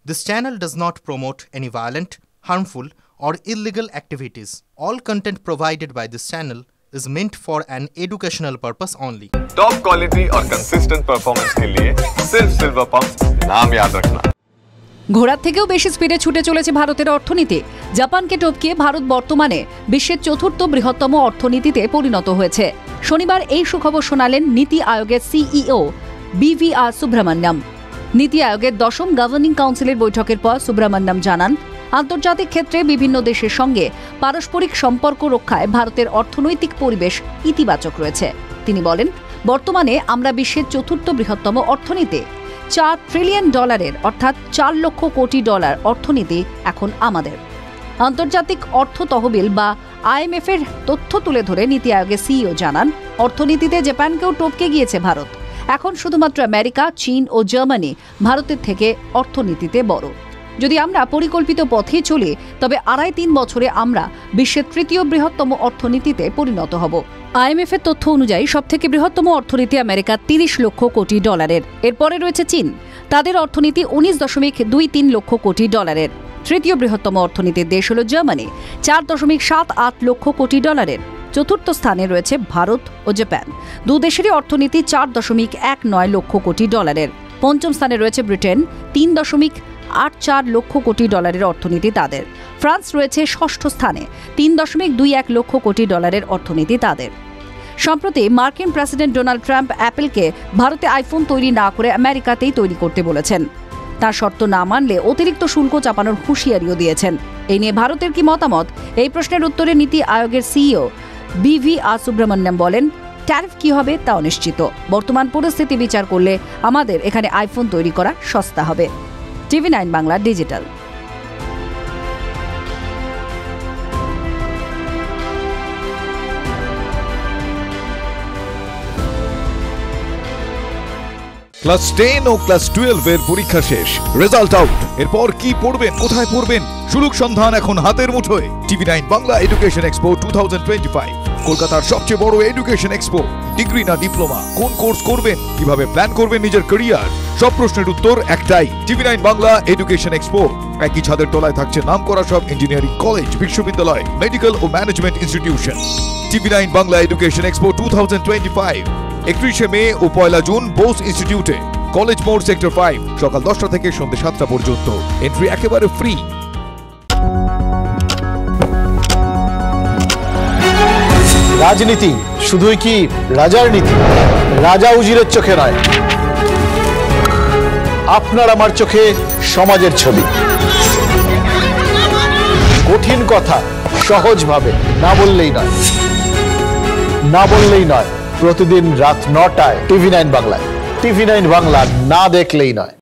This channel does not promote any violent, harmful, or illegal activities. All content provided by this channel is meant for an educational purpose only. Top quality और consistent performance के लिए सिर्फ silver pump नाम याद रखना। ঘোড়ার থেকেও বেশি স্পিডে ছুটে চলেছে ভারতের অর্থনীতি। জাপানকে টপকিয়ে ভারত বর্তমানে বিশ্বের চতুর্থ বৃহত্তম অর্থনীতিতে পরিণত হয়েছে। শনিবার এই সুখবর শোনালেন নীতি আয়োগের সিইও BVR সুব্রমণ্যম। নীতি আয়োগের 10ম গভর্নিং কাউন্সিলের বৈঠকের পর সুব্রমণ্যম জানান, আন্তর্জাতিক ক্ষেত্রে বিভিন্ন দেশের সঙ্গে পারস্পরিক সম্পর্ক রক্ষায় ভারতের অর্থনৈতিক পরিবেশ ইতিবাচক রয়েছে। তিনি বলেন, বর্তমানে আমরা বিশ্বের চতুর্থ বৃহত্তম অর্থনীতি। $4 ট্রিলিয়ন অর্থাৎ $4 লক্ষ কোটি অর্থনীতি এখন আমাদের। আন্তর্জাতিক অর্থ তহবিল বা IMF এর তথ্য তুলে ধরে নীতি আয়োগের সিইও জানান, অর্থনীতিতে জাপানকেও টপকে গিয়েছে ভারত। এখন শুধুমাত্র আমেরিকা, চীন ও জার্মানি ভারতের থেকে অর্থনীতিতে বড়। যদি আমরা পরিকল্পিত পথে চলি তবে 2.5-3 বছরে আমরা বিশ্বের তৃতীয় বৃহত্তম অর্থনীতিতে পরিণত হব। IMF এর তথ্য অনুযায়ী সবথেকে বৃহত্তম অর্থনীতি আমেরিকা $30 লক্ষ কোটি। এরপরে রয়েছে চীন, তাদের অর্থনীতি $19.23 লক্ষ কোটি। তৃতীয় বৃহত্তম অর্থনীতির দেশ হল জার্মানি, $4.78 লক্ষ কোটি। চতুর্থ স্থানে রয়েছে ভারত ও জাপান, দু দেশেরই অর্থনীতি $4.19 লক্ষ কোটি। পঞ্চম স্থানে রয়েছে ব্রিটেন, $3.84 লক্ষ কোটি অর্থনীতি তাদের। ফ্রান্স রয়েছে ষষ্ঠ স্থানে, $3.21 লক্ষ কোটি অর্থনীতি তাদের। সম্প্রতি মার্কিন প্রেসিডেন্ট ডোনাল্ড ট্রাম্প অ্যাপলকে ভারতে আইফোন তৈরি না করে আমেরিকাতেই তৈরি করতে বলেছেন। তার শর্ত না মানলে অতিরিক্ত শুল্ক চাপানোর হুঁশিয়ারিও দিয়েছেন। এই নিয়ে ভারতের কি মতামত? এই প্রশ্নের উত্তরে নীতি আয়োগের সিইও BVR সুব্রমণ্যম বলেন, ট্যারিফ কি হবে তা অনিশ্চিত। বর্তমান পরিস্থিতি বিচার করলে আমাদের এখানে আইফোন তৈরি করা সস্তা হবে। TV9 Bangla digital. ক্লাস 10 ও ক্লাস 12 এর পরীক্ষা শেষ, রেজাল্ট আউট। এরপর কি পড়বেন, কোথায় পড়বেন, সুযোগ সন্ধান এখন হাতের মুঠোয়। TV9 বাংলা এডুকেশন এক্সপো 2025, কলকাতার সবচেয়ে বড় এডুকেশন এক্সপো। ডিগ্রি না ডিপ্লোমা, কোন কোর্স করবেন, কিভাবে প্ল্যান করবেন নিজের ক্যারিয়ার, সব প্রশ্নের উত্তর একটাই। TV9 Bangla education expo. একই ছাদের তলায় থাকছে নামকরা সব ইঞ্জিনিয়ারিং কলেজ, বিশ্ববিদ্যালয়, মেডিকেল ও management institution. TV9 Bangla education expo 2025, 31 May ও 1 জুন বোস ইনস্টিটিউটে, কলেজ মোড়, সেক্টর 5, সকাল 10টা থেকে সন্ধ্যে 7টা পর্যন্ত। এন্ট্রি একেবারে ফ্রি। রাজনীতি শুধুই কি রাজার নীতি? রাজা উজিরের চোখে নয়, আপনার আমার চোখে সমাজের ছবি। কঠিন কথা সহজভাবে না বললেই নয়। প্রতিদিন রাত 9টায় TV9 বাংলায়। TV9 বাংলা না দেখলেই নয়।